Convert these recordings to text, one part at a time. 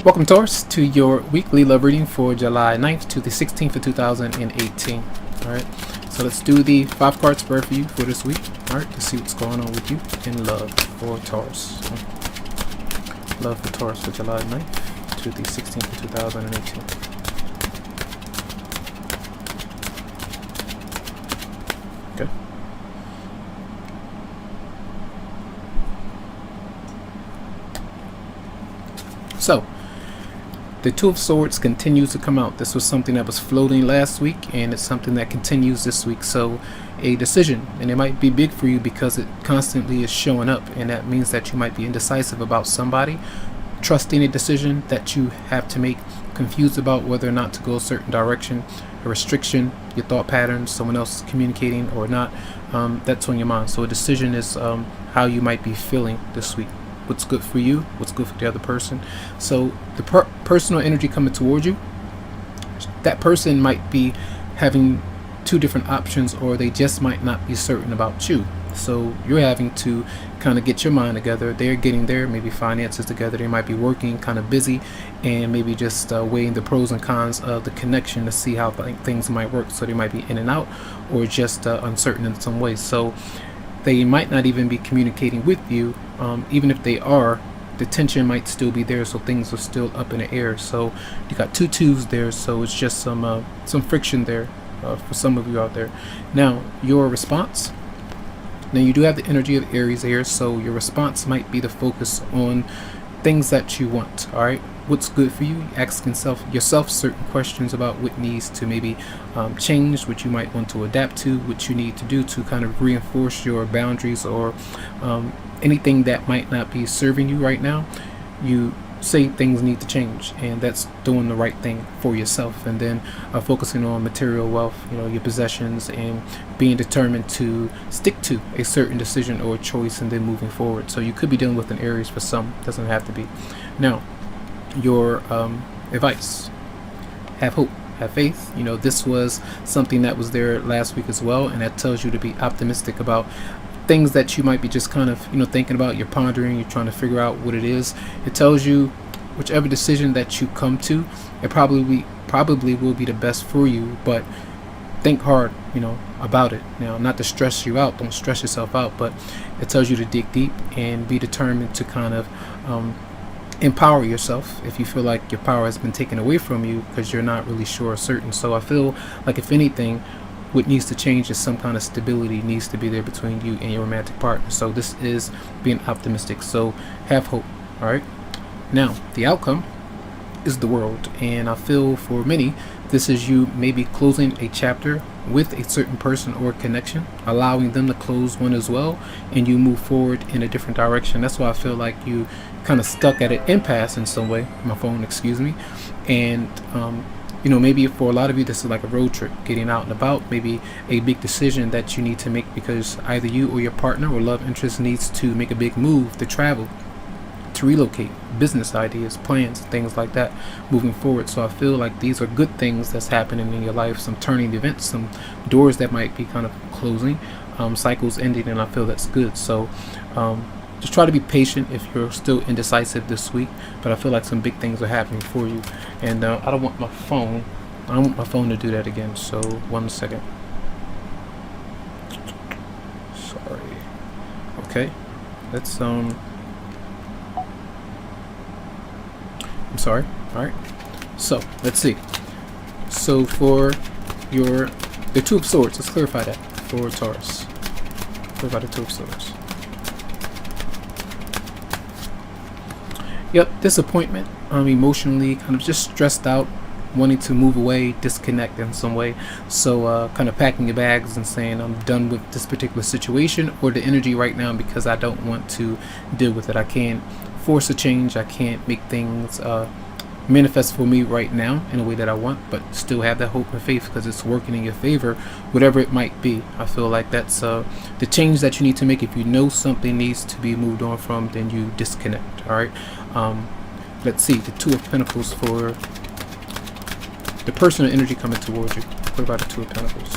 Welcome, Taurus, to your weekly love reading for July 9th to the 16th of 2018. Alright, so let's do the 5 card spread for you for this week. Alright, to see what's going on with you in love for Taurus. Love for Taurus for July 9th to the 16th of 2018. Okay. So, the Two of Swords continues to come out. This was something that was floating last week, and it's something that continues this week. So, a decision, and it might be big for you because it constantly is showing up, and that means that you might be indecisive about somebody, trusting a decision that you have to make, confused about whether or not to go a certain direction, a restriction, your thought patterns, someone else communicating or not. That's on your mind. So, a decision is how you might be feeling this week. What's good for you, what's good for the other person. So the personal energy coming towards you, that person might be having two different options, or they just might not be certain about you. So you're having to kind of get your mind together. They're getting their maybe finances together. They might be working kind of busy and maybe just weighing the pros and cons of the connection to see how things might work. So they might be in and out, or just uncertain in some ways. So they might not even be communicating with you. Even if they are, the tension might still be there, so things are still up in the air. So you got two twos there, so it's just some friction there for some of you out there. Now, your response. Now, you do have the energy of Aries here, so your response might be to focus on things that you want. All right, what's good for you? Asking yourself certain questions about what needs to maybe change, what you might want to adapt to, what you need to do to kind of reinforce your boundaries, or anything that might not be serving you right now. You say things need to change, and that's doing the right thing for yourself. And then focusing on material wealth, your possessions, and being determined to stick to a certain decision or choice, and then moving forward. So you could be dealing with an Aries for some, doesn't have to be. Now, your advice: have hope, have faith. This was something that was there last week as well, and that tells you to be optimistic about things that you might be just kind of thinking about. You're pondering, you're trying to figure out what it is. It tells you whichever decision that you come to, it probably will be the best for you, but think hard about it. Now, not to stress you out, don't stress yourself out, but it tells you to dig deep and be determined to kind of empower yourself if you feel like your power has been taken away from you because you're not really sure or certain. So I feel like, if anything, what needs to change is some kind of stability needs to be there between you and your romantic partner. So this is being optimistic. So have hope. All right. Now, the outcome is the World, and I feel for many, this is you maybe closing a chapter with a certain person or connection, allowing them to close one as well, and you move forward in a different direction. That's why I feel like you kind of stuck at an impasse in some way. My phone, excuse me. And maybe for a lot of you, this is like a road trip, getting out and about, maybe a big decision that you need to make because either you or your partner or love interest needs to make a big move, to travel, to relocate, business ideas, plans, things like that moving forward. So I feel like these are good things that's happening in your life, some turning events, some doors that might be kind of closing, cycles ending, and I feel that's good. So just try to be patient if you're still indecisive this week, but I feel like some big things are happening for you. And I don't want my phone to do that again. So 1 second. Sorry. Okay. Let's I'm sorry. All right. So let's see. So for the Two of Swords, let's clarify that for Taurus. Clarify the Two of Swords. Yep, disappointment. Emotionally kind of just stressed out, wanting to move away, disconnect in some way. So kind of packing your bags and saying, I'm done with this particular situation or the energy right now because I don't want to deal with it. I can't force a change. I can't make things manifest for me right now in a way that I want, but still have that hope and faith because it's working in your favor, whatever it might be. I feel like that's the change that you need to make. If you know something needs to be moved on from, then you disconnect. All right. Let's see, the Two of Pentacles for the personal energy coming towards you. What about the Two of Pentacles?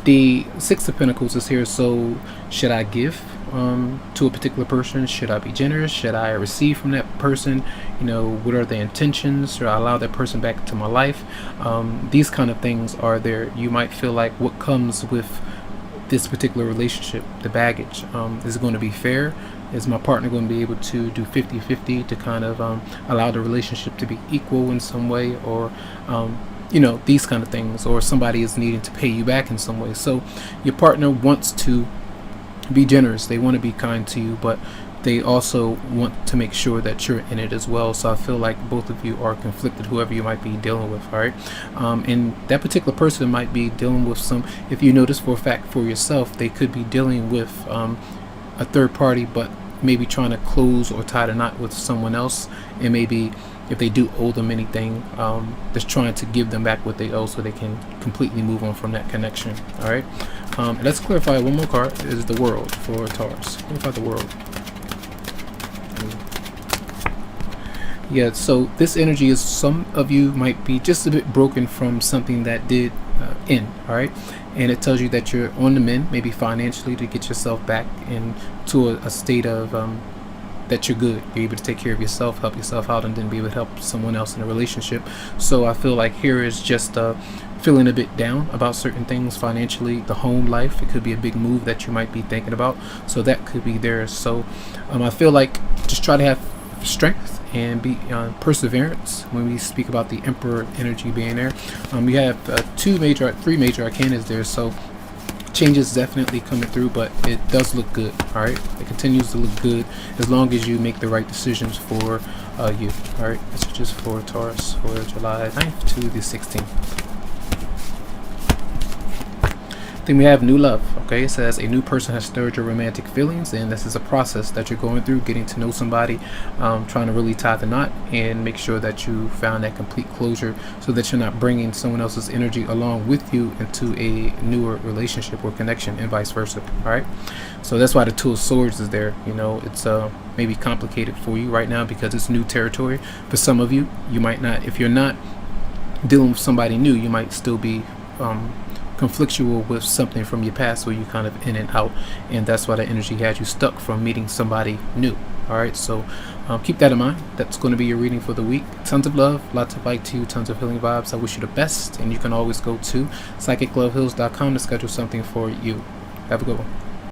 The Six of Pentacles is here. So should I give to a particular person? Should I be generous? Should I receive from that person? What are their intentions? Should I allow that person back into my life? These kind of things are there. You might feel like what comes with this particular relationship, the baggage, is it going to be fair? Is my partner going to be able to do 50-50 to kind of allow the relationship to be equal in some way, or these kind of things, or somebody is needing to pay you back in some way. So your partner wants to be generous, they want to be kind to you, but they also want to make sure that you're in it as well. So I feel like both of you are conflicted, whoever you might be dealing with. All right, and that particular person might be dealing with if you notice for a fact for yourself, they could be dealing with a third party, but maybe trying to close or tie the knot with someone else, and maybe if they do owe them anything, just trying to give them back what they owe so they can completely move on from that connection. All right, let's clarify one more card. Is the World for Taurus. Clarify the World. Yeah, so this energy is, some of you might be just a bit broken from something that did end. All right, and it tells you that you're on the mend, maybe financially, to get yourself back into a state of that you're good. You're able to take care of yourself, help yourself out, and then be able to help someone else in a relationship. So I feel like here is just feeling a bit down about certain things financially, the home life. It could be a big move that you might be thinking about, so that could be there. So I feel like just try to have strength and be perseverance when we speak about the Emperor energy being there. We have three major arcanas there, so change is definitely coming through, but it does look good. All right, it continues to look good as long as you make the right decisions for you. All right, this is just for Taurus for July 9th to the 16th. Then we have new love. Okay, it says a new person has stirred your romantic feelings, and this is a process that you're going through, getting to know somebody, trying to really tie the knot and make sure that you found that complete closure, so that you're not bringing someone else's energy along with you into a newer relationship or connection, and vice versa. All right, so that's why the Two of Swords is there. It's maybe complicated for you right now because it's new territory. For some of you, you might not, if you're not dealing with somebody new, you might still be conflictual with something from your past where you kind of in and out, and that's why the energy had you stuck from meeting somebody new. All right, so keep that in mind. That's going to be your reading for the week. Tons of love, lots of light to you, tons of healing vibes. I wish you the best, and you can always go to psychicloveheals.com to schedule something for you. Have a good one.